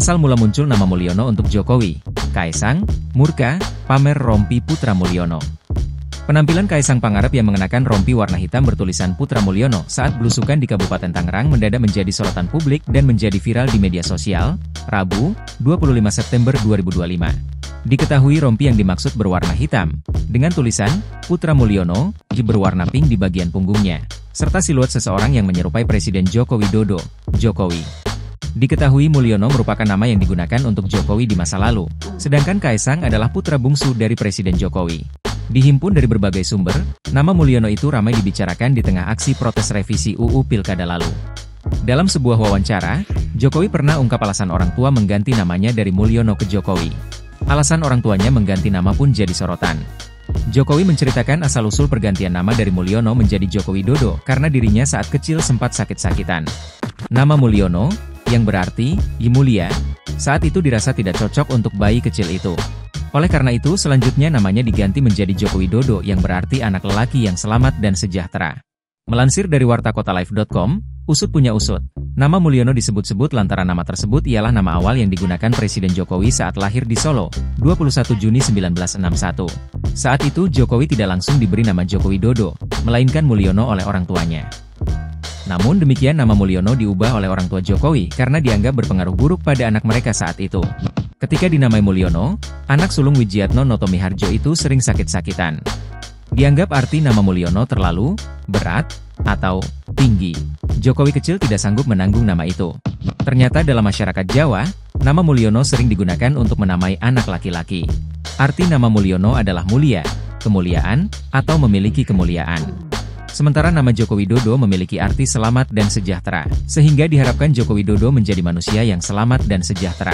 Asal mula muncul nama Mulyono untuk Jokowi, Kaesang, murka, pamer rompi Putra Mulyono. Penampilan Kaesang Pangarep yang mengenakan rompi warna hitam bertulisan Putra Mulyono saat belusukan di Kabupaten Tangerang mendadak menjadi sorotan publik dan menjadi viral di media sosial, Rabu, 25 September 2025. Diketahui rompi yang dimaksud berwarna hitam, dengan tulisan, Putra Mulyono, berwarna pink di bagian punggungnya, serta siluet seseorang yang menyerupai Presiden Joko Widodo, Jokowi. Diketahui Mulyono merupakan nama yang digunakan untuk Jokowi di masa lalu, sedangkan Kaesang adalah putra bungsu dari Presiden Jokowi. Dihimpun dari berbagai sumber, nama Mulyono itu ramai dibicarakan di tengah aksi protes revisi UU Pilkada lalu. Dalam sebuah wawancara, Jokowi pernah ungkap alasan orang tua mengganti namanya dari Mulyono ke Jokowi. Alasan orang tuanya mengganti nama pun jadi sorotan. Jokowi menceritakan asal-usul pergantian nama dari Mulyono menjadi Joko Widodo karena dirinya saat kecil sempat sakit-sakitan. Nama Mulyono, yang berarti, mulia, saat itu dirasa tidak cocok untuk bayi kecil itu. Oleh karena itu selanjutnya namanya diganti menjadi Joko Widodo yang berarti anak lelaki yang selamat dan sejahtera. Melansir dari wartakotalive.com, usut punya usut. Nama Mulyono disebut-sebut lantaran nama tersebut ialah nama awal yang digunakan Presiden Jokowi saat lahir di Solo, 21 Juni 1961. Saat itu Jokowi tidak langsung diberi nama Joko Widodo, melainkan Mulyono oleh orang tuanya. Namun demikian nama Mulyono diubah oleh orang tua Jokowi karena dianggap berpengaruh buruk pada anak mereka saat itu. Ketika dinamai Mulyono, anak sulung Wijiatno Notomiharjo itu sering sakit-sakitan. Dianggap arti nama Mulyono terlalu berat atau tinggi. Jokowi kecil tidak sanggup menanggung nama itu. Ternyata dalam masyarakat Jawa, nama Mulyono sering digunakan untuk menamai anak laki-laki. Arti nama Mulyono adalah mulia, kemuliaan, atau memiliki kemuliaan. Sementara nama Joko Widodo memiliki arti selamat dan sejahtera, sehingga diharapkan Joko Widodo menjadi manusia yang selamat dan sejahtera.